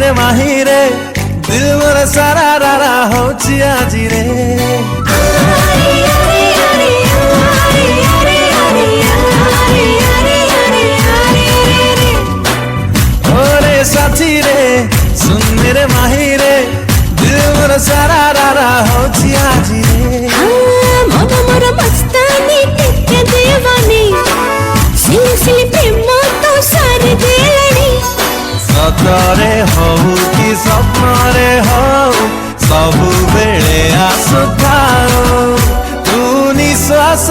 मेरे माही रे दिल मोर सारा रारा होची आजी रे ओरे साथी रे सुन मेरे माही रे दिल मोर सारा रारा होची आजी रे मन मोर मस्तानी टिके देवानी सिली सिली प्रेम तो सारे देलानी सतरे हऊ कि स्वप्नरे हऊ सबु बेले आसुथाओ तू निश्वास